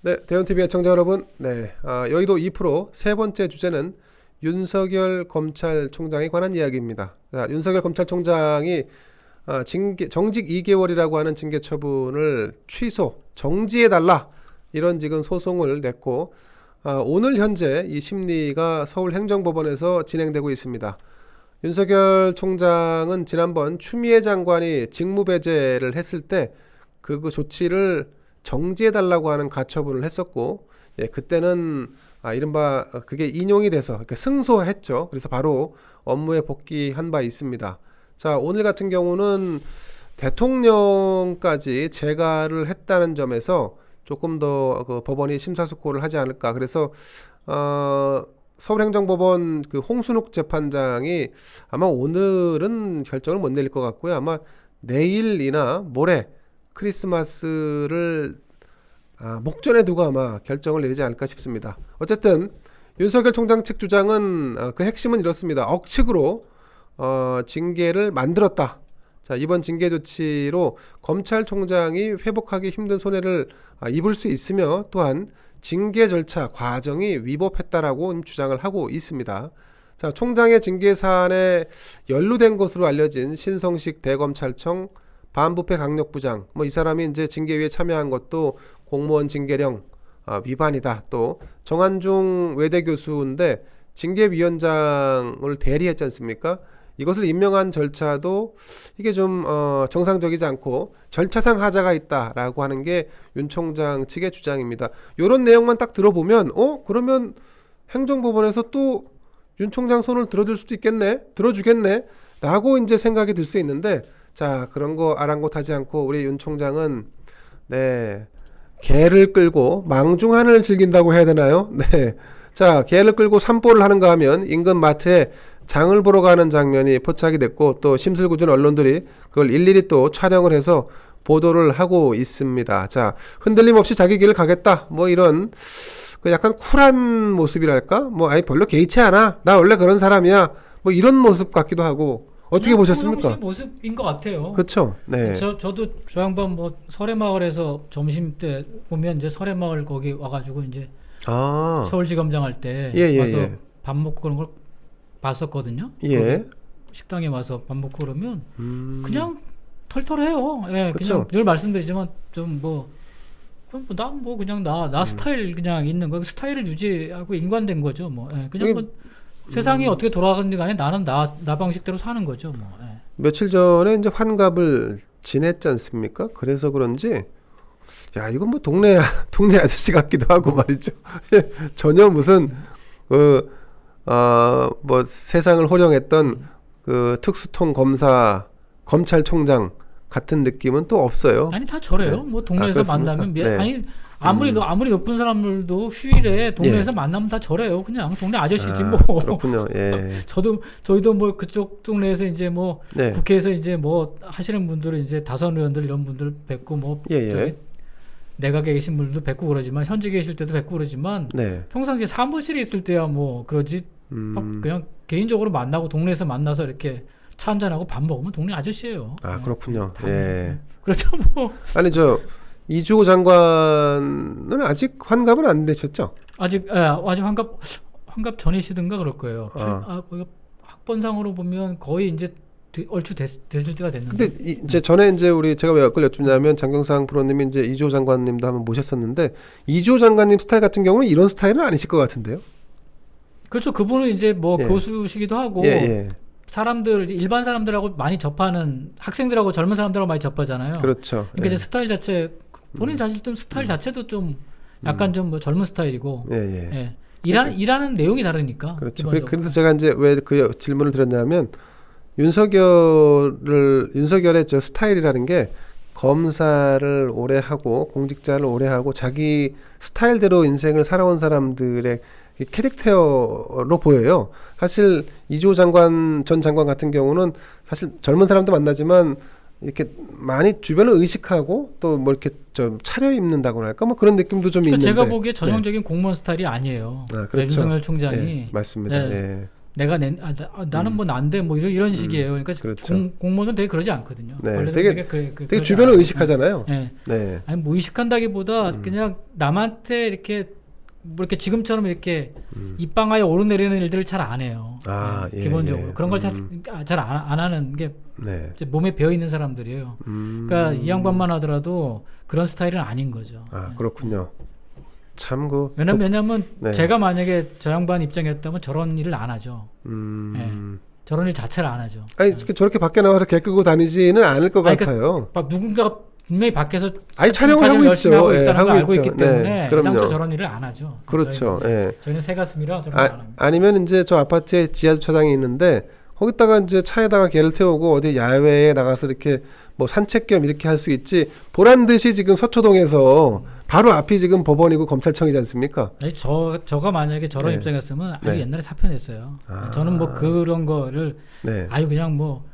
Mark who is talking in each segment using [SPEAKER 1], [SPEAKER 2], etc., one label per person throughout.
[SPEAKER 1] 네, 대원TV 애청자 여러분, 여의도 2프로 세 번째 주제는 윤석열 검찰총장에 관한 이야기입니다. 자, 윤석열 검찰총장이 정직 2개월이라고 하는 징계 처분을 취소, 정지해달라 이런 지금 소송을 냈고 오늘 현재 이 심리가 서울행정법원에서 진행되고 있습니다. 윤석열 총장은 지난번 추미애 장관이 직무배제를 했을 때 그 조치를 정지해달라고 하는 가처분을 했었고, 그때는 이른바 그게 인용이 돼서 승소했죠. 그래서 바로 업무에 복귀한 바 있습니다. 자, 오늘 같은 경우는 대통령까지 재가를 했다는 점에서 조금 더 그 법원이 심사숙고를 하지 않을까. 그래서 서울행정법원 그 홍순욱 재판장이 아마 오늘은 결정을 못 내릴 것 같고요. 아마 내일이나 모레 크리스마스를 목전에 두고 아마 결정을 내리지 않을까 싶습니다. 어쨌든 윤석열 총장 측 주장은 그 핵심은 이렇습니다. 억측으로 징계를 만들었다. 자, 이번 징계 조치로 검찰총장이 회복하기 힘든 손해를 입을 수 있으며 또한 징계 절차 과정이 위법했다라고 주장을 하고 있습니다. 자, 총장의 징계 사안에 연루된 것으로 알려진 신성식 대검찰청 반부패 강력부장, 이 사람이 이제 징계위에 참여한 것도 공무원 징계령 위반이다. 또 정한중 외대교수인데 징계위원장을 대리했지 않습니까? 이것을 임명한 절차도 이게 좀 정상적이지 않고 절차상 하자가 있다라고 하는 게 윤 총장 측의 주장입니다. 이런 내용만 딱 들어보면 그러면 행정법원에서 또 윤 총장 손을 들어줄 수도 있겠네, 들어주겠네 라고 이제 생각이 들 수 있는데, 자, 그런 거 아랑곳하지 않고 우리 윤 총장은 개를 끌고 망중한을 즐긴다고 해야 되나요? 자, 개를 끌고 산보를 하는가 하면 인근 마트에 장을 보러 가는 장면이 포착이 됐고, 또 심술궂은 언론들이 그걸 일일이 또 촬영을 해서 보도를 하고 있습니다. 자, 흔들림 없이 자기 길을 가겠다, 이런 그 약간 쿨한 모습이랄까, 아니 별로 개의치 않아, 나 원래 그런 사람이야, 이런 모습 같기도 하고. 어떻게 보셨습니까?
[SPEAKER 2] 평상시 모습인 것 같아요.
[SPEAKER 1] 그렇죠. 네.
[SPEAKER 2] 저도 저 양반 설해마을에서 점심 때 보면 이제 설해마을 거기 와가지고 이제 서울지검장 할 때 와서 밥 먹고 그런 걸 봤었거든요. 식당에 와서 밥 먹고 그러면 그냥 털털해요. 그냥 늘 말씀드리지만 좀 그냥 나 스타일 그냥 있는 거, 스타일을 유지하고 인관된 거죠. 그냥 세상이 어떻게 돌아가는지 간에 나는 나 방식대로 사는 거죠.
[SPEAKER 1] 며칠 전에 이제 환갑을 지냈지 않습니까? 그래서 그런지 이건 동네 아저씨 같기도 하고 말이죠. 전혀 무슨 세상을 호령했던 그 특수통 검사 검찰총장 같은 느낌은 또 없어요.
[SPEAKER 2] 아니 다 저래요. 동네에서 만나면 아무리 높은 사람들도 휴일에 동네에서 만나면 다 저래요. 그냥 동네 아저씨지
[SPEAKER 1] 그렇군요.
[SPEAKER 2] 저희도 그쪽 동네에서 이제 국회에서 이제 하시는 분들은 이제 다선 의원들 이런 분들 뵙고 저기 내각에 계신 분들도 뵙고 그러지만 현직에 계실 때도 뵙고 그러지만 평상시에 사무실에 있을 때야 그러지 그냥 개인적으로 만나고 동네에서 만나서 이렇게 차 한잔하고 밥 먹으면 동네 아저씨예요.
[SPEAKER 1] 그렇군요.
[SPEAKER 2] 그렇죠.
[SPEAKER 1] 아니 이주호 장관은 아직 환갑은 안 되셨죠?
[SPEAKER 2] 아직 환갑 전이시든가 그럴 거예요. 거기 학번상으로 보면 거의 이제 얼추 됐을 때가 됐는데.
[SPEAKER 1] 근데 이제 전에 이제 제가 왜 그걸 여쭙냐면 장경상 프로님이 이제 이주호 장관님도 한번 모셨었는데 이주호 장관님 스타일 같은 경우는 이런 스타일은 아니실 것 같은데요?
[SPEAKER 2] 그렇죠. 그분은 이제 교수시기도 하고. 일반 사람들하고 많이 접하는 학생들하고 젊은 사람들하고 많이 접하잖아요.
[SPEAKER 1] 그렇죠.
[SPEAKER 2] 그러니까 이제 스타일 자체 본인 자신도 스타일 자체도 좀 약간 좀 젊은 스타일이고 일하는 내용이 다르니까.
[SPEAKER 1] 그렇죠. 그래서 제가 이제 왜 그 질문을 드렸냐면 윤석열의 저 스타일이라는 게 검사를 오래 하고 공직자를 오래 하고 자기 스타일대로 인생을 살아온 사람들의 캐릭터로 보여요. 사실 이주호 전 장관 같은 경우는 사실 젊은 사람도 만나지만 이렇게 많이 주변을 의식하고 또 이렇게 좀 차려입는다고나 할까 그런 느낌도 좀 있는데.
[SPEAKER 2] 제가 보기에 전형적인 공무원 스타일이 아니에요.
[SPEAKER 1] 그렇죠.
[SPEAKER 2] 윤석열 총장이
[SPEAKER 1] 맞습니다.
[SPEAKER 2] 나는 뭐 난데 뭐 이런 식이에요. 그러니까
[SPEAKER 1] 그렇죠.
[SPEAKER 2] 공무원은 되게 그러지 않거든요.
[SPEAKER 1] 네, 되게 주변을 의식하잖아요.
[SPEAKER 2] 네.
[SPEAKER 1] 네.
[SPEAKER 2] 아니 뭐 의식한다기보다 그냥 남한테 이렇게 뭐 이렇게 지금처럼 이렇게 입방아에 오르내리는 일들을 잘 안 해요. 예, 기본적으로 그런 걸 잘 안 하는 게 이제 몸에 배어 있는 사람들이에요. 그러니까 이 양반만 하더라도 그런 스타일은 아닌 거죠.
[SPEAKER 1] 그렇군요. 참
[SPEAKER 2] 왜냐면 제가 만약에 저 양반 입장이었다면 저런 일을 안 하죠. 저런 일 자체를 안 하죠.
[SPEAKER 1] 아니 저렇게 밖에 나와서 개 끄고 다니지는 않을 것 같아요.
[SPEAKER 2] 그러니까 누군가가 분명히 밖에서
[SPEAKER 1] 촬영을 하고 있죠.
[SPEAKER 2] 하고 있다는 걸 알고 있기 때문에
[SPEAKER 1] 그럼요.
[SPEAKER 2] 저런 일을 안 하죠.
[SPEAKER 1] 그렇죠.
[SPEAKER 2] 저희는 새 가슴이라 저런 안 합니다.
[SPEAKER 1] 아니면 이제 저 아파트에 지하 주차장이 있는데 거기다가 이제 차에다가 개를 태우고 어디 야외에 나가서 이렇게 뭐 산책 겸 이렇게 할 수 있지. 보란 듯이 지금 서초동에서 바로 앞이 지금 법원이고 검찰청이지 않습니까?
[SPEAKER 2] 아니, 저가 만약에 저런 입장이었으면 옛날에 사표 냈어요. 저는 뭐 그런 거를 그냥 뭐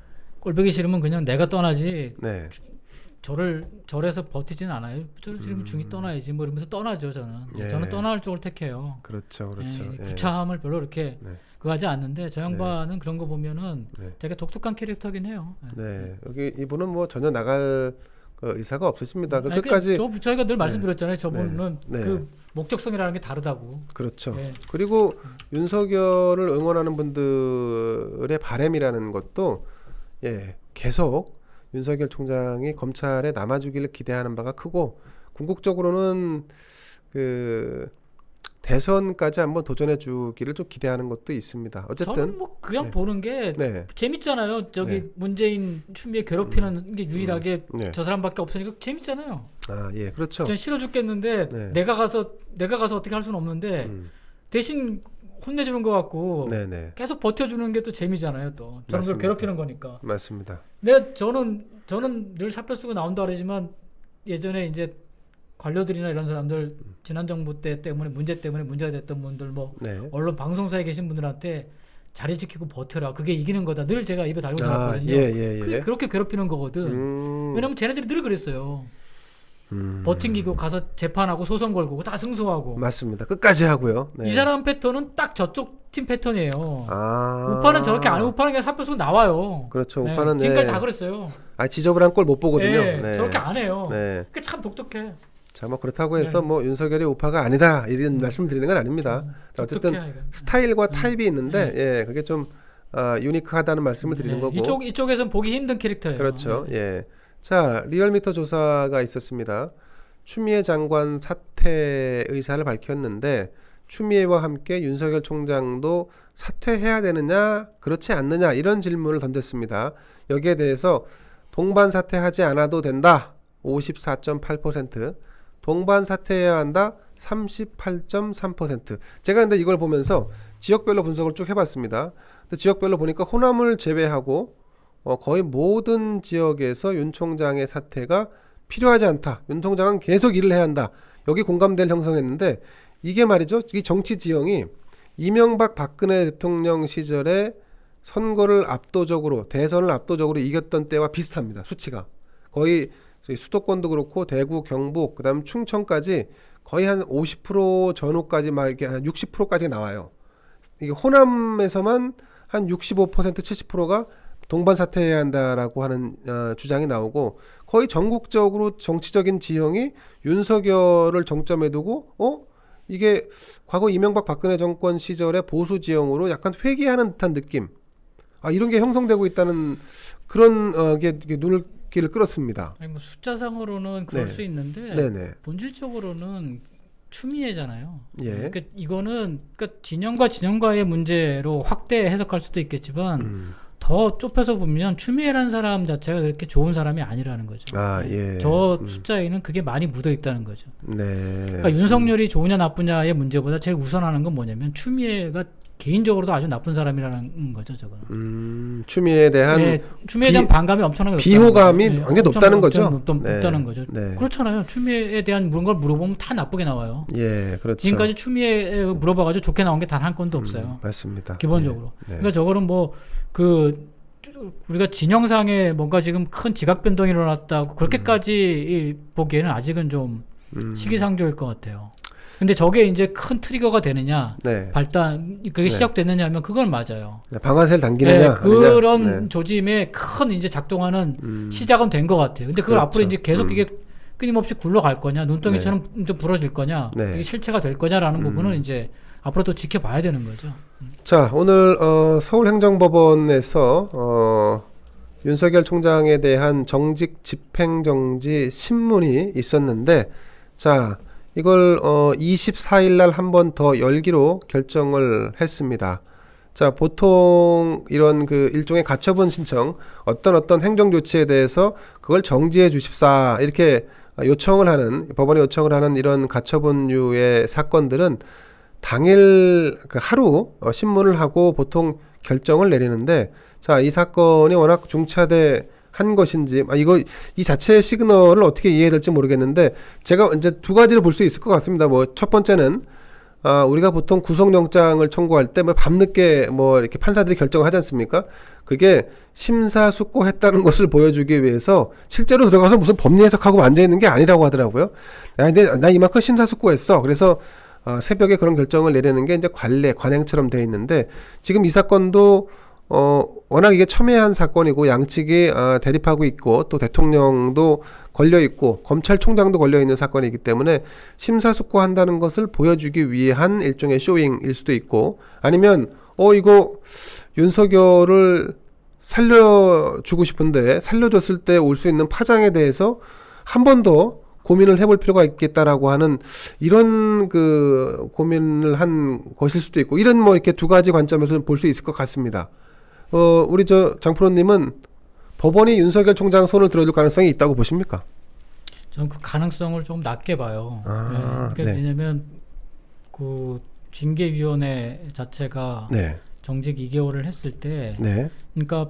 [SPEAKER 2] 꼴보기 싫으면 그냥 내가 떠나지. 절에서 버티지는 않아요. 저를 지금 중이 떠나야지 뭐 이러면서 떠나죠. 저는 떠날 쪽을 택해요.
[SPEAKER 1] 그렇죠.
[SPEAKER 2] 구차함을 별로 이렇게 그거 하지 않는데 저 양반은 그런 거 보면은 되게 독특한 캐릭터긴 해요.
[SPEAKER 1] 여기 이분은 뭐 전혀 나갈 의사가 없으십니다. 끝까지
[SPEAKER 2] 저희가 늘 말씀드렸잖아요. 저분은 그 목적성이라는 게 다르다고.
[SPEAKER 1] 그렇죠. 그리고 윤석열을 응원하는 분들의 바람이라는 것도 계속 윤석열 총장이 검찰에 남아주기를 기대하는 바가 크고 궁극적으로는 그 대선까지 한번 도전해주기를 좀 기대하는 것도 있습니다. 어쨌든
[SPEAKER 2] 저는 뭐 그냥 보는 게 재밌잖아요. 문재인 추미애 괴롭히는 게 유일하게 저 사람밖에 없으니까 재밌잖아요.
[SPEAKER 1] 그렇죠.
[SPEAKER 2] 전 싫어 죽겠는데 내가 가서 어떻게 할 수는 없는데 대신 혼내주는 것 같고 계속 버텨주는 게 또 재미잖아요. 또 저는 그걸 괴롭히는 거니까.
[SPEAKER 1] 맞습니다.
[SPEAKER 2] 저는 늘 사표 쓰고 나온다 그러지만 예전에 이제 관료들이나 이런 사람들 지난 정부 때 때문에 문제가 됐던 분들 뭐 언론 방송사에 계신 분들한테 자리 지키고 버텨라. 그게 이기는 거다. 늘 제가 입에 달고 살았거든요. 그게 그렇게 괴롭히는 거거든. 왜냐면 쟤네들이 늘 그랬어요. 버팅기고 가서 재판하고 소송 걸고 다 승소하고.
[SPEAKER 1] 맞습니다. 끝까지 하고요.
[SPEAKER 2] 이 사람 패턴은 딱 저쪽 팀 패턴이에요. 우파는 저렇게 안 해요. 우파는 그냥 사표 쓰고 나와요.
[SPEAKER 1] 그렇죠. 우파는
[SPEAKER 2] 지금까지 다 그랬어요.
[SPEAKER 1] 지저분한 꼴 못 보거든요.
[SPEAKER 2] 저렇게 안 해요. 그게 참 독특해.
[SPEAKER 1] 자, 뭐 그렇다고 해서 뭐 윤석열이 우파가 아니다 이런 말씀 드리는 건 아닙니다. 어쨌든 스타일과 타입이 있는데 그게 좀 유니크하다는 말씀을 드리는 거고.
[SPEAKER 2] 이쪽에서는 보기 힘든 캐릭터예요.
[SPEAKER 1] 그렇죠. 자, 리얼미터 조사가 있었습니다. 추미애 장관 사퇴 의사를 밝혔는데 추미애와 함께 윤석열 총장도 사퇴해야 되느냐 그렇지 않느냐 이런 질문을 던졌습니다. 여기에 대해서 동반 사퇴하지 않아도 된다 54.8%, 동반 사퇴해야 한다 38.3%. 제가 근데 이걸 보면서 지역별로 분석을 쭉 해봤습니다. 근데 지역별로 보니까 호남을 제외하고 거의 모든 지역에서 윤 총장의 사퇴가 필요하지 않다. 윤 총장은 계속 일을 해야 한다. 여기 공감대를 형성했는데 이게 말이죠. 이 정치 지형이 이명박 박근혜 대통령 시절에 선거를 압도적으로 대선을 압도적으로 이겼던 때와 비슷합니다. 수치가 거의 수도권도 그렇고 대구, 경북, 그다음 충청까지 거의 한 50% 전후까지 막 이렇게 한 60%까지 나와요. 이게 호남에서만 한 65%, 70%가 동반 사퇴해야 한다라고 하는 주장이 나오고 거의 전국적으로 정치적인 지형이 윤석열을 정점에 두고 이게 과거 이명박 박근혜 정권 시절의 보수 지형으로 약간 회귀하는 듯한 느낌. 이런 게 형성되고 있다는 그런 게 눈길을 끌었습니다.
[SPEAKER 2] 아니 뭐 숫자상으로는 그럴 수 있는데 본질적으로는 추미애잖아요. 그러니까 이거는 진영과 진영과의 문제로 확대 해석할 수도 있겠지만 더 좁혀서 보면 추미애라는 사람 자체가 그렇게 좋은 사람이 아니라는 거죠. 저 숫자에는 그게 많이 묻어 있다는 거죠. 그러니까 윤석열이 좋으냐 나쁘냐의 문제보다 제일 우선하는 건 뭐냐면 추미애가 개인적으로도 아주 나쁜 사람이라는 거죠, 저거는.
[SPEAKER 1] 추미애에 대한
[SPEAKER 2] 반감이 엄청나게
[SPEAKER 1] 비호감이 굉장히 높다는 거죠.
[SPEAKER 2] 높다는 거죠. 그렇잖아요. 추미애에 대한 걸 물어보면 다 나쁘게 나와요.
[SPEAKER 1] 그렇죠.
[SPEAKER 2] 지금까지 추미애 물어봐가지고 좋게 나온 게 단 한 건도 없어요.
[SPEAKER 1] 맞습니다.
[SPEAKER 2] 기본적으로. 그러니까 저거는 뭐 우리가 진영상에 뭔가 지금 큰 지각 변동이 일어났다고 그렇게까지 보기에는 아직은 좀 시기상조일 것 같아요. 근데 저게 이제 큰 트리거가 되느냐,
[SPEAKER 1] 네.
[SPEAKER 2] 발단 그게
[SPEAKER 1] 네.
[SPEAKER 2] 시작되느냐 하면 그건 맞아요.
[SPEAKER 1] 네, 방아쇠를 당기느냐.
[SPEAKER 2] 그런
[SPEAKER 1] 네.
[SPEAKER 2] 조짐에 큰 이제 작동하는 시작은 된 것 같아요. 근데 그걸
[SPEAKER 1] 그렇죠.
[SPEAKER 2] 앞으로 이제 계속 이게 끊임없이 굴러갈 거냐, 눈덩이처럼 이제 부러질 거냐,
[SPEAKER 1] 네.
[SPEAKER 2] 이게 실체가 될 거냐라는 부분은 이제 앞으로 또 지켜봐야 되는 거죠.
[SPEAKER 1] 자, 오늘 서울행정법원에서 윤석열 총장에 대한 정직 집행정지 신문이 있었는데, 자, 이걸 24일 날 한 번 더 열기로 결정을 했습니다. 자, 보통 이런 그 일종의 가처분 신청, 어떤 행정 조치에 대해서 그걸 정지해 주십사 이렇게 요청을 하는, 법원에 요청을 하는 이런 가처분류의 사건들은 당일 그 하루 신문을 하고 보통 결정을 내리는데, 자, 이 사건이 워낙 중차대한 것인지, 이거 이 자체의 시그널을 어떻게 이해해야 될지 모르겠는데, 제가 이제 두 가지를 볼 수 있을 것 같습니다. 뭐 첫 번째는 우리가 보통 구속영장을 청구할 때 뭐 밤늦게 뭐 이렇게 판사들이 결정을 하지 않습니까? 그게 심사숙고했다는 것을 보여주기 위해서 실제로 들어가서 무슨 법리 해석하고 앉아 있는 게 아니라고 하더라고요. 근데 나 이만큼 심사숙고했어. 그래서 새벽에 그런 결정을 내리는 게 이제 관행처럼 돼 있는데, 지금 이 사건도 워낙 이게 첨예한 사건이고 양측이 대립하고 있고 또 대통령도 걸려 있고 검찰총장도 걸려 있는 사건이기 때문에 심사숙고한다는 것을 보여주기 위한 일종의 쇼잉일 수도 있고, 아니면 이거 윤석열을 살려주고 싶은데 살려줬을 때 올 수 있는 파장에 대해서 한 번 더 고민을 해볼 필요가 있겠다라고 하는 이런 그 고민을 한 것일 수도 있고, 이런 뭐 이렇게 두 가지 관점에서 볼 수 있을 것 같습니다. 우리 장프로님은 법원이 윤석열 총장 손을 들어줄 가능성이 있다고 보십니까?
[SPEAKER 2] 저는 그 가능성을 좀 낮게 봐요. 그러니까
[SPEAKER 1] 네.
[SPEAKER 2] 왜냐하면 그 징계위원회 자체가
[SPEAKER 1] 네.
[SPEAKER 2] 정직 2개월을 했을 때,
[SPEAKER 1] 네.
[SPEAKER 2] 그러니까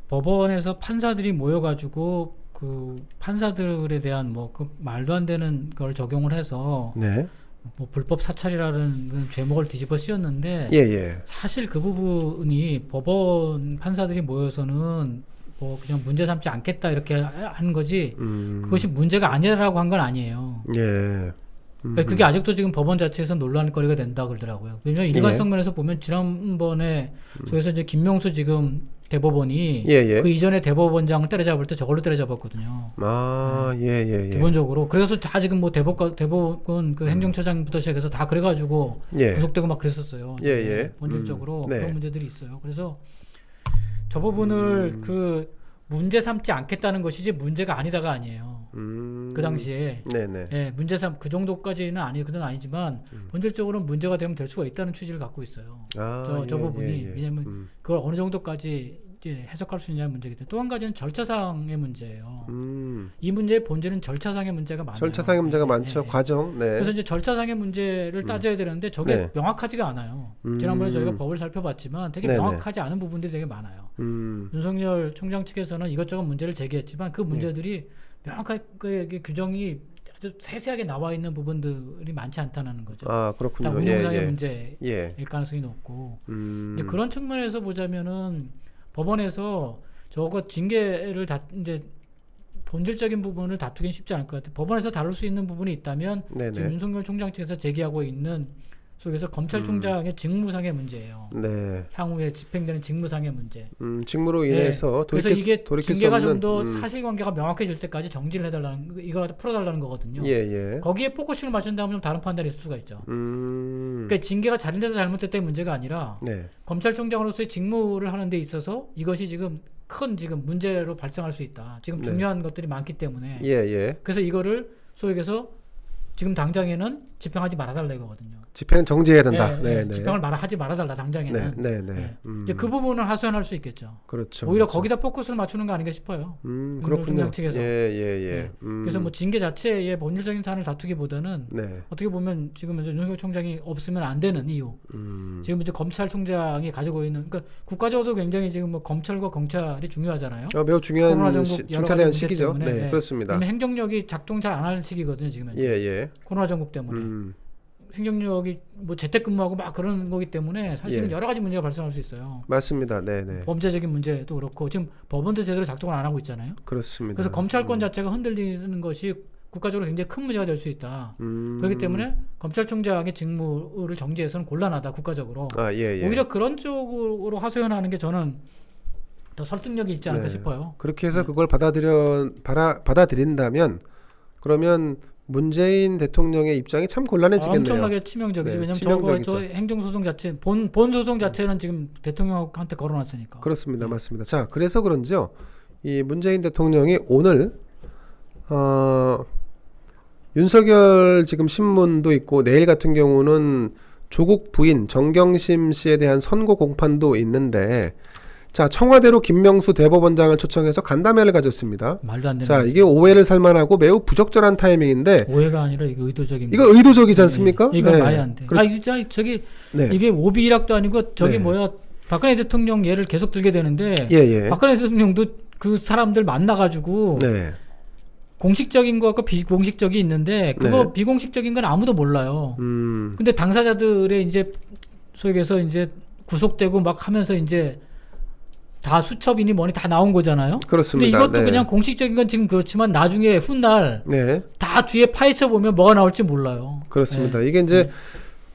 [SPEAKER 2] 법원에서 판사들이 모여가지고 그 판사들에 대한 뭐 그 말도 안 되는 걸 적용을 해서
[SPEAKER 1] 네.
[SPEAKER 2] 뭐 불법 사찰이라는 그런 죄목을 뒤집어 씌웠는데,
[SPEAKER 1] 예.
[SPEAKER 2] 사실 그 부분이 법원 판사들이 모여서는 뭐 그냥 문제 삼지 않겠다 이렇게 하는 거지, 그것이 문제가 아니라고 한 건 아니에요.
[SPEAKER 1] 예.
[SPEAKER 2] 그러니까 그게 아직도 지금 법원 자체에서 논란거리가 된다 그러더라고요. 왜냐면 일관성 면에서 보면 지난번에 저에서 이제 김명수 지금 대법원이 그 이전에 대법원장을 때려잡을 때 저걸로 때려잡았거든요.
[SPEAKER 1] 예.
[SPEAKER 2] 기본적으로. 그래서 다 지금 뭐 대법원 그 행정처장부터 시작해서 다 그래가지고 구속되고 막 그랬었어요. 본질적으로 그런 문제들이 있어요. 그래서 저 부분을 그 문제 삼지 않겠다는 것이지 문제가 아니다가 아니에요. 그 당시에 문제 그 정도까지는 그건 아니지만 본질적으로 문제가 되면 될 수가 있다는 취지를 갖고 있어요. 저 부분이 왜냐하면 그걸 어느 정도까지 이제 해석할 수 있냐의 문제이기 때문에. 또 한 가지는 절차상의 문제예요. 이 문제의 본질은 절차상의 문제가 많아요.
[SPEAKER 1] 절차상의 문제가 많죠. 과정.
[SPEAKER 2] 그래서 이제 절차상의 문제를 따져야 되는데 저게 명확하지가 않아요. 지난번에 저희가 법을 살펴봤지만 되게 명확하지 않은 부분들이 되게 많아요. 윤석열 총장 측에서는 이것저것 문제를 제기했지만 그 문제들이 명확하게 규정이 아주 세세하게 나와 있는 부분들이 많지 않다는 거죠.
[SPEAKER 1] 그렇군요.
[SPEAKER 2] 운용상의 문제일 가능성이 높고. 근데 그런 측면에서 보자면은 법원에서 저거 징계를 이제 본질적인 부분을 다투긴 쉽지 않을 것 같아요. 법원에서 다룰 수 있는 부분이 있다면 지금 윤석열 총장 측에서 제기하고 있는 속에서 검찰총장의 직무상의 문제예요. 향후에 집행되는 직무상의 문제.
[SPEAKER 1] 직무로 인해서
[SPEAKER 2] 그래서 이게 징계가 좀 더 사실관계가 명확해질 때까지 정지를 해달라는, 이걸 풀어달라는 거거든요. 거기에 포커싱을 맞춘다면 좀 다른 판단이 있을 수가 있죠. 그러니까 징계가 잘못돼서 잘못됐다의 문제가 아니라 검찰총장으로서의 직무를 하는 데 있어서 이것이 지금 지금 문제로 발생할 수 있다. 지금 중요한 것들이 많기 때문에. 그래서 이거를 소위 얘기해서 지금 당장에는 집행하지 말아달라 이거거든요.
[SPEAKER 1] 집행은 정지해야 된다.
[SPEAKER 2] 집행을 하지 말아달라 당장에는. 이제 그 부분을 하소연할 수 있겠죠.
[SPEAKER 1] 그렇죠.
[SPEAKER 2] 오히려 거기다 포커스를 맞추는 거 아닌가 싶어요.
[SPEAKER 1] 그렇군요.
[SPEAKER 2] 측에서. 그래서 뭐 징계 자체의 본질적인 사안을 다투기보다는 어떻게 보면 지금 이제 윤석열 총장이 없으면 안 되는 이유. 지금 이제 검찰총장이 가지고 있는, 그러니까 국가적으로도 굉장히 지금 뭐 검찰과 경찰이 중요하잖아요.
[SPEAKER 1] 매우 중요한 중차대한 시기죠. 그렇습니다.
[SPEAKER 2] 행정력이 작동 잘 안 할 시기거든요, 지금. 코로나 전국 때문에. 행정력이 뭐 재택근무하고 막 그런 거기 때문에 사실은 여러 가지 문제가 발생할 수 있어요.
[SPEAKER 1] 맞습니다.
[SPEAKER 2] 범죄적인 문제도 그렇고 지금 법원도 제대로 작동을 안 하고 있잖아요.
[SPEAKER 1] 그렇습니다.
[SPEAKER 2] 그래서 검찰권 자체가 흔들리는 것이 국가적으로 굉장히 큰 문제가 될 수 있다. 그렇기 때문에 검찰총장의 직무를 정지해서는 곤란하다 국가적으로. 오히려 그런 쪽으로 하소연하는 게 저는 더 설득력이 있지 않을까 싶어요.
[SPEAKER 1] 그렇게 해서 그걸 받아들인다면 그러면 문재인 대통령의 입장이 참 곤란해지겠네요.
[SPEAKER 2] 엄청나게 치명적이죠. 왜냐하면 저 행정소송 자체 본 소송 자체는 지금 대통령한테 걸어놨으니까.
[SPEAKER 1] 그렇습니다. 맞습니다. 자, 그래서 그런지요. 이 문재인 대통령이 오늘 윤석열 지금 신문도 있고 내일 같은 경우는 조국 부인 정경심 씨에 대한 선고 공판도 있는데 자, 청와대로 김명수 대법원장을 초청해서 간담회를 가졌습니다.
[SPEAKER 2] 말도 안 되는
[SPEAKER 1] 자, 이게 오해를 살만하고 매우 부적절한 타이밍인데
[SPEAKER 2] 오해가 아니라 이거 의도적인
[SPEAKER 1] 이거 의도적이지 않습니까?
[SPEAKER 2] 이거 말이 안 돼.
[SPEAKER 1] 그렇죠.
[SPEAKER 2] 저기 이게 오비일학도 아니고 저기 박근혜 대통령 예를 계속 들게 되는데 박근혜 대통령도 그 사람들 만나가지고 공식적인 거과 비공식적이 있는데 그거 비공식적인 건 아무도 몰라요. 근데 당사자들의 이제 속에서 이제 구속되고 막 하면서 이제 다 수첩이니 뭐니 다 나온 거잖아요.
[SPEAKER 1] 그렇습니다.
[SPEAKER 2] 근데 이것도 그냥 공식적인 건 지금 그렇지만 나중에 훗날 다 뒤에 파헤쳐 보면 뭐가 나올지 몰라요.
[SPEAKER 1] 그렇습니다. 이게 이제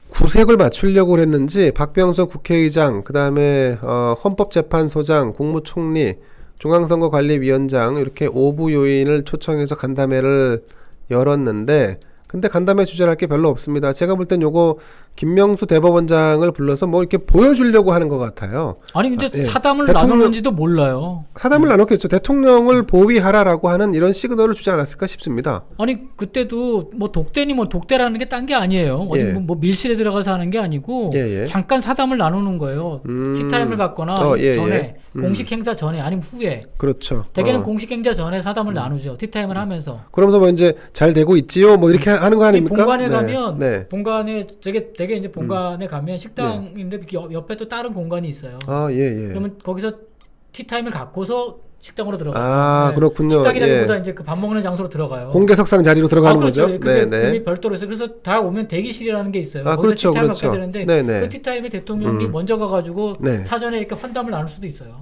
[SPEAKER 1] 구색을 맞추려고 했는지 박병석 국회의장, 그다음에 헌법재판소장, 국무총리, 중앙선거관리위원장 이렇게 5부 요인을 초청해서 간담회를 열었는데 근데 간담회 주제를 할 게 별로 없습니다. 제가 볼 땐 요거 김명수 대법원장을 불러서 뭐 이렇게 보여주려고 하는 것 같아요.
[SPEAKER 2] 아니 근데 사담을 나눴는지도 몰라요.
[SPEAKER 1] 사담을 나눴겠죠. 대통령을 보위하라라고 하는 이런 시그널을 주지 않았을까 싶습니다.
[SPEAKER 2] 아니 그때도 뭐 독대니 뭐 독대라는 게 딴 게 아니에요. 어디 뭐 밀실에 들어가서 하는 게 아니고 잠깐 사담을 나누는 거예요. 티타임을 갖거나 전에 공식 행사 전에 아니면 후에.
[SPEAKER 1] 그렇죠.
[SPEAKER 2] 대개는 공식 행사 전에 사담을 나누죠. 티타임을 하면서.
[SPEAKER 1] 그러면서 뭐 이제 잘 되고 있지요. 뭐 이렇게 하는 거 아닙니까?
[SPEAKER 2] 본관에 가면 본관에 되게 이제 본관에 가면 식당인데 옆에 또 다른 공간이 있어요. 그러면 거기서 티타임을 갖고서 식당으로 들어가요.
[SPEAKER 1] 그렇군요.
[SPEAKER 2] 식당이라기보다 이제 그 밥 먹는 장소로 들어가요.
[SPEAKER 1] 공개석상 자리로 들어가는
[SPEAKER 2] 그렇죠.
[SPEAKER 1] 거죠.
[SPEAKER 2] 그게 별도로 있어요. 그래서 다 오면 대기실이라는 게 있어요. 거기서 티타임을 갖게 되는데 그 티타임에 대통령이 먼저 가가지고 사전에 이렇게 환담을 나눌 수도 있어요.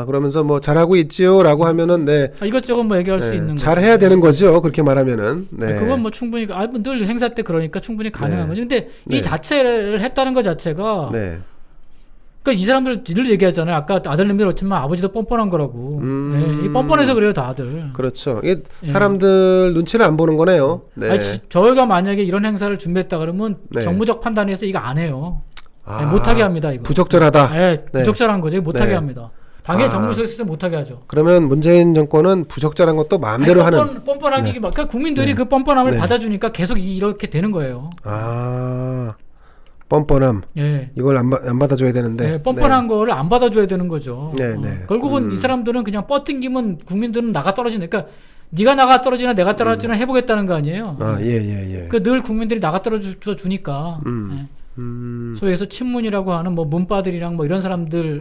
[SPEAKER 1] 그러면서 뭐 잘하고 있지요라고 하면은
[SPEAKER 2] 이것저것 뭐 얘기할 수 있는
[SPEAKER 1] 잘 해야 되는 거죠. 그렇게 말하면은.
[SPEAKER 2] 그건 뭐 충분히 늘 행사 때 그러니까 충분히 가능한 거죠. 근데 이 자체를 했다는 것 자체가 그러니까 이 사람들 늘 얘기하잖아요. 아까 아들님들 그렇지만 아버지도 뻔뻔한 거라고. 이 뻔뻔해서 그래요, 다들.
[SPEAKER 1] 그렇죠. 이게 사람들 눈치를 안 보는 거네요.
[SPEAKER 2] 아니, 저희가 만약에 이런 행사를 준비했다 그러면 정무적 판단에서 이거 안 해요. 못하게 합니다. 이거.
[SPEAKER 1] 부적절하다.
[SPEAKER 2] 부적절한 거죠. 못하게 합니다. 당연히 정무실에서 못하게 하죠.
[SPEAKER 1] 그러면 문재인 정권은 부적절한 것도 마음대로 하는.
[SPEAKER 2] 뻔뻔하게 그러니까 국민들이 그 뻔뻔함을 받아주니까 계속 이렇게 되는 거예요.
[SPEAKER 1] 뻔뻔함. 이걸 안 받아줘야 되는데.
[SPEAKER 2] 뻔뻔한 거를 안 받아줘야 되는 거죠. 결국은 이 사람들은 그냥 뻗팅기면 국민들은 나가 떨어지는. 그러니까 네가 나가 떨어지나 내가 떨어지나 해보겠다는 거 아니에요. 늘 국민들이 나가 떨어져 주니까. 소위 해서 친문이라고 하는 뭐 문빠들이랑 뭐 이런 사람들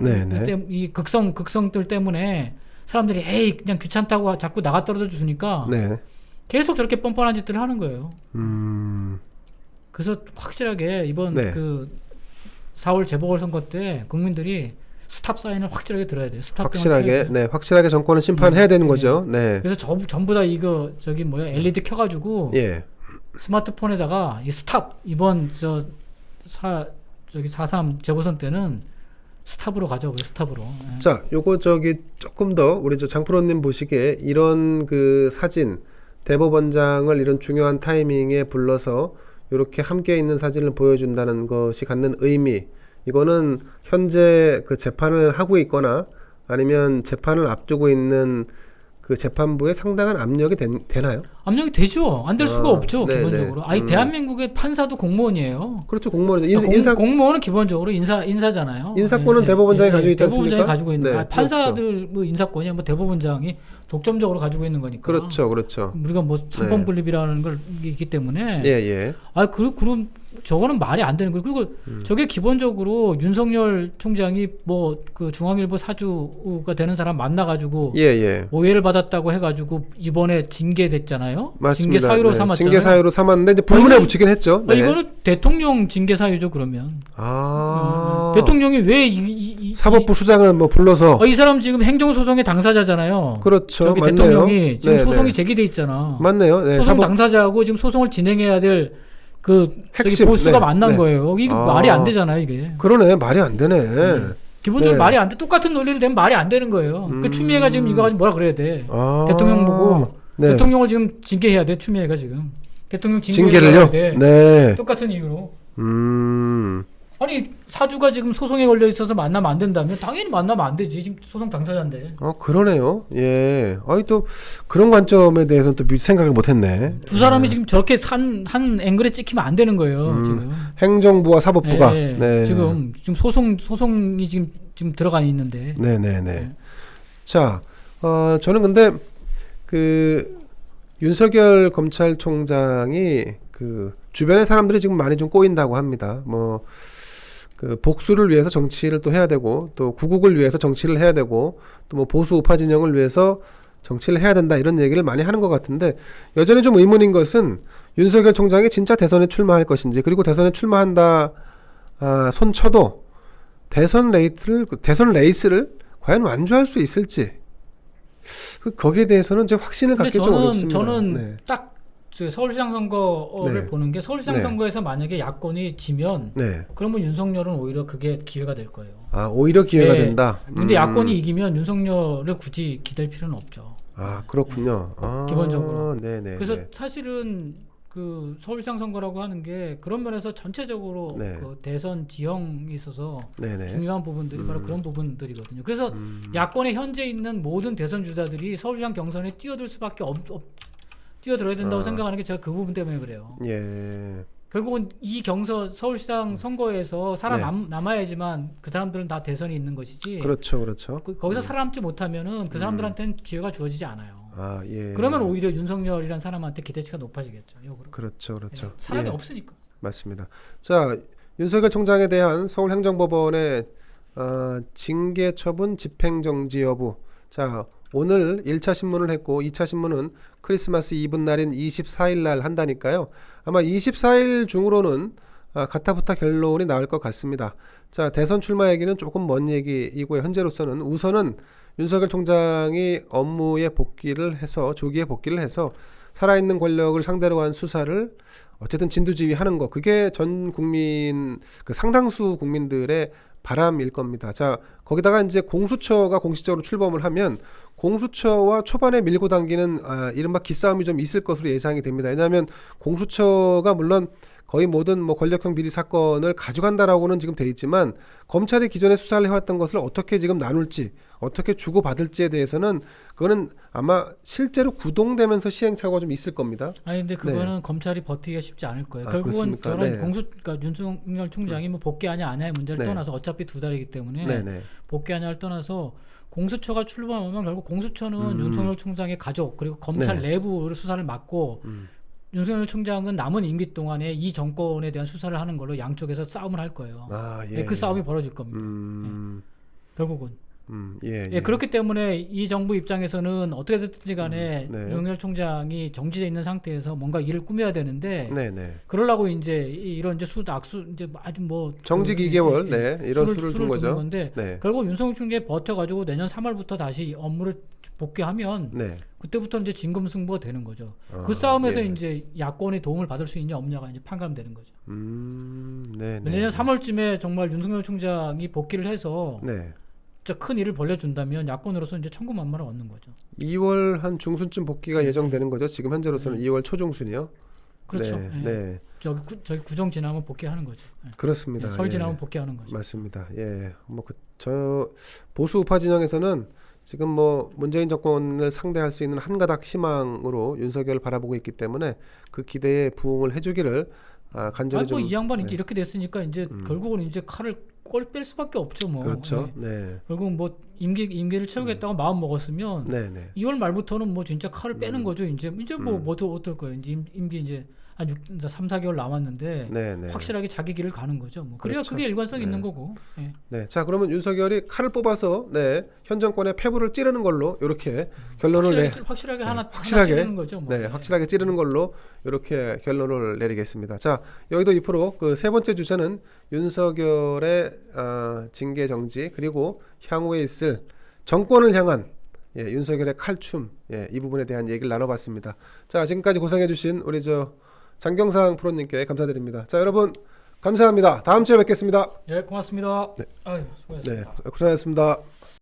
[SPEAKER 2] 이 극성들 때문에 사람들이 에이 그냥 귀찮다고 자꾸 나가 떨어져 주니까 계속 저렇게 뻔뻔한 짓들을 하는 거예요. 그래서 확실하게 이번 그 4월 재보궐선거 때 국민들이 스탑 사인을 확실하게 들어야 돼요. 스탑
[SPEAKER 1] 확실하게 정권을 심판해야 되는 거죠.
[SPEAKER 2] 그래서 전부 다 이거 LED 켜가지고 스마트폰에다가 이 스탑 이번 4.3 재보선 때는 스탑으로 가자고요. 스탑으로.
[SPEAKER 1] 자, 요거 조금 더 우리 장프로님 보시기에 이런 그 사진 대법원장을 이런 중요한 타이밍에 불러서 이렇게 함께 있는 사진을 보여준다는 것이 갖는 의미, 이거는 현재 그 재판을 하고 있거나 아니면 재판을 앞두고 있는 그 재판부에 상당한 압력이 되나요?
[SPEAKER 2] 압력이 되죠. 안 될 수가 없죠. 기본적으로. 대한민국의 판사도 공무원이에요.
[SPEAKER 1] 그렇죠. 공무원이죠.
[SPEAKER 2] 공무원은 기본적으로 인사잖아요.
[SPEAKER 1] 인사권은 대법원장이 가지고 있지 않습니까?
[SPEAKER 2] 대법원장이 가지고 있는 판사들 뭐 인사권이 뭐 대법원장이 독점적으로 가지고 있는 거니까.
[SPEAKER 1] 그렇죠.
[SPEAKER 2] 우리가 뭐 삼권분립이라는 걸 있기 때문에. 그럼 저거는 말이 안 되는 거예요. 그리고 저게 기본적으로 윤석열 총장이 뭐 그 중앙일보 사주가 되는 사람 만나가지고 오해를 받았다고 해가지고 이번에 징계됐잖아요.
[SPEAKER 1] 맞습니다.
[SPEAKER 2] 징계 사유로 삼았잖아요.
[SPEAKER 1] 징계 사유로 삼았는데 이제 불문에 붙이긴 했죠.
[SPEAKER 2] 이거는 대통령 징계 사유죠. 그러면 대통령이 왜
[SPEAKER 1] 사법부 수장을 뭐 불러서
[SPEAKER 2] 이 사람 지금 행정소송의 당사자잖아요.
[SPEAKER 1] 그렇죠.
[SPEAKER 2] 저기
[SPEAKER 1] 맞네요.
[SPEAKER 2] 대통령이 지금 소송이 제기돼 있잖아.
[SPEAKER 1] 맞네요.
[SPEAKER 2] 소송 당사자하고 지금 소송을 진행해야 될 그
[SPEAKER 1] 핵심,
[SPEAKER 2] 보수가
[SPEAKER 1] 네,
[SPEAKER 2] 만난
[SPEAKER 1] 네.
[SPEAKER 2] 거예요. 이게 말이 안 되잖아요, 이게.
[SPEAKER 1] 그러네, 말이 안 되네.
[SPEAKER 2] 기본적으로
[SPEAKER 1] 네.
[SPEAKER 2] 말이 안 돼. 똑같은 논리를 되면 말이 안 되는 거예요. 그 추미애가 지금 이거 가지고 뭐라 그래야 돼. 대통령 보고
[SPEAKER 1] 네.
[SPEAKER 2] 대통령을 지금 징계해야 돼. 추미애가 지금 대통령
[SPEAKER 1] 징계를요?
[SPEAKER 2] 징계해야 돼.
[SPEAKER 1] 네.
[SPEAKER 2] 똑같은 이유로. 아니 사주가 지금 소송에 걸려 있어서 만나면 안 된다면 당연히 만나면 안 되지. 지금 소송 당사자인데.
[SPEAKER 1] 그러네요. 예. 아니 또 그런 관점에 대해서는 또 생각을 못했네.
[SPEAKER 2] 두 사람이 지금 저렇게 한 앵글에 찍히면 안 되는 거예요. 지금.
[SPEAKER 1] 행정부와 사법부가. 네.
[SPEAKER 2] 지금 소송이 지금 들어가 있는데.
[SPEAKER 1] 네네네. 자, 저는 근데 그 윤석열 검찰총장이 그 주변의 사람들이 지금 많이 좀 꼬인다고 합니다. 뭐 그 복수를 위해서 정치를 또 해야 되고 또 구국을 위해서 정치를 해야 되고 또 뭐 보수 우파 진영을 위해서 정치를 해야 된다 이런 얘기를 많이 하는 것 같은데 여전히 좀 의문인 것은 윤석열 총장이 진짜 대선에 출마할 것인지 그리고 대선에 출마한다 손쳐도 대선 레이스를 과연 완주할 수 있을지 거기에 대해서는 이제 확신을 갖기 좀 어렵습니다.
[SPEAKER 2] 저는
[SPEAKER 1] 네.
[SPEAKER 2] 딱 서울시장 선거를
[SPEAKER 1] 네.
[SPEAKER 2] 보는 게 서울시장
[SPEAKER 1] 네.
[SPEAKER 2] 선거에서 만약에 야권이 지면
[SPEAKER 1] 네.
[SPEAKER 2] 그러면 윤석열은 오히려 그게 기회가 될 거예요.
[SPEAKER 1] 오히려 기회가
[SPEAKER 2] 네.
[SPEAKER 1] 된다.
[SPEAKER 2] 근데 야권이 이기면 윤석열을 굳이 기댈 필요는 없죠.
[SPEAKER 1] 그렇군요.
[SPEAKER 2] 기본적으로.
[SPEAKER 1] 네네.
[SPEAKER 2] 그래서 사실은 그 서울시장 선거라고 하는 게 그런 면에서 전체적으로
[SPEAKER 1] 네.
[SPEAKER 2] 그 대선 지형에 있어서
[SPEAKER 1] 네네.
[SPEAKER 2] 중요한 부분들이 바로 그런 부분들이거든요. 그래서 야권에 현재 있는 모든 대선 주자들이 서울시장 경선에 뛰어들 수밖에 뛰어들어야 된다고 생각하는 게 제가 그 부분 때문에 그래요.
[SPEAKER 1] 예.
[SPEAKER 2] 결국은 이 서울시장 선거에서 남아야지만 그 사람들은 다 대선이 있는 것이지.
[SPEAKER 1] 그렇죠.
[SPEAKER 2] 거기서 살아남지 못하면은 그 사람들한테는 기회가 주어지지 않아요.
[SPEAKER 1] 예.
[SPEAKER 2] 그러면 오히려 윤석열이라는 사람한테 기대치가 높아지겠죠. 역으로.
[SPEAKER 1] 그렇죠.
[SPEAKER 2] 네. 사람이
[SPEAKER 1] 예.
[SPEAKER 2] 없으니까.
[SPEAKER 1] 맞습니다. 자, 윤석열 총장에 대한 서울행정법원의 징계 처분 집행정지 여부. 자, 오늘 1차 신문을 했고 2차 신문은 크리스마스 이브 날인 24일 날 한다니까요. 아마 24일 중으로는 가타부타 결론이 나올 것 같습니다. 자, 대선 출마 얘기는 조금 먼 얘기이고요. 현재로서는 우선은 윤석열 총장이 업무에 조기에 복귀를 해서 살아있는 권력을 상대로 한 수사를 어쨌든 진두지휘하는 거 그게 전 국민 그 상당수 국민들의 바람일 겁니다. 자, 거기다가 이제 공수처가 공식적으로 출범을 하면 공수처와 초반에 밀고 당기는 이른바 기싸움이 좀 있을 것으로 예상이 됩니다. 왜냐하면 공수처가 물론 거의 모든 뭐 권력형 비리 사건을 가져간다라고는 지금 돼 있지만 검찰이 기존에 수사를 해왔던 것을 어떻게 지금 나눌지 어떻게 주고받을지에 대해서는 그거는 아마 실제로 구동되면서 시행착오가 좀 있을 겁니다.
[SPEAKER 2] 아니 근데 그거는 검찰이 버티기가 쉽지 않을 거예요. 결국은
[SPEAKER 1] 그렇습니까?
[SPEAKER 2] 저런 그러니까 윤석열 총장이 뭐 복귀하냐 안 하냐의 문제를 떠나서 어차피 2달이기 때문에 복귀하냐를 떠나서 공수처가 출범하면 결국 공수처는 윤석열 총장의 가족 그리고 검찰 내부를 수사를 맡고 윤석열 총장은 남은 임기 동안에 이 정권에 대한 수사를 하는 걸로 양쪽에서 싸움을 할 거예요. 그 싸움이 벌어질 겁니다. 결국은. 그렇기 때문에 이 정부 입장에서는 어떻게 됐든지 간에 윤석열 총장이 정지돼 있는 상태에서 뭔가 일을 꾸며야 되는데 그러려고 이제 이런 이제 이제 아주 뭐
[SPEAKER 1] 정직 2개월 이런 수를 둔 거죠.
[SPEAKER 2] 건데 결국 윤석열 총장이 버텨가지고 내년 3월부터 다시 업무를 복귀하면 그때부터 이제 진검승부가 되는 거죠. 그 싸움에서 이제 야권의 도움을 받을 수 있냐 없냐가 이제 판가름되는 거죠. 내년 3월쯤에 정말 윤석열 총장이 복귀를 해서 진짜 큰 일을 벌려준다면 야권으로서 이제 천군만마를 얻는 거죠.
[SPEAKER 1] 2월 한 중순쯤 복귀가 예정되는 거죠. 지금 현재로서는 2월 초중순이요.
[SPEAKER 2] 그렇죠. 저기 구정 지나면 복귀하는 거죠.
[SPEAKER 1] 그렇습니다.
[SPEAKER 2] 설 지나면 복귀하는 거죠.
[SPEAKER 1] 맞습니다. 뭐 저 보수 우파 진영에서는 지금 뭐 문재인 정권을 상대할 수 있는 한 가닥 희망으로 윤석열을 바라보고 있기 때문에 그 기대에 부응을 해주기를 간절히 좀.
[SPEAKER 2] 이 양반 이제 이렇게 됐으니까 이제 결국은 이제 칼을 뺄 수밖에 없죠. 뭐.
[SPEAKER 1] 그렇죠.
[SPEAKER 2] 결국 뭐 임기를 채우겠다고 마음 먹었으면 2월 말부터는 뭐 진짜 칼을 빼는 거죠. 이제 뭐 어떨 거예요. 이제 임기 이제 한 3, 4개월 남았는데 확실하게 자기 길을 가는 거죠. 뭐. 그래야 그게 일관성 있는 거고.
[SPEAKER 1] 자, 그러면 윤석열이 칼을 뽑아서 현 정권의 패부를 찌르는 걸로 이렇게 결론을
[SPEAKER 2] 확실하게 하나 찌르는 거죠. 뭐.
[SPEAKER 1] 확실하게 찌르는 걸로 이렇게 결론을 내리겠습니다. 자, 여기도 2% 그 세 번째 주제는 윤석열의 징계 정지 그리고 향후에 있을 정권을 향한 윤석열의 칼춤 이 부분에 대한 얘기를 나눠봤습니다. 자, 지금까지 고생해주신 우리 장경상 프로님께 감사드립니다. 자, 여러분 감사합니다. 다음 주에 뵙겠습니다.
[SPEAKER 2] 예, 고맙습니다.
[SPEAKER 1] 네.
[SPEAKER 2] 아유, 수고하셨습니다.
[SPEAKER 1] 네, 고생하셨습니다.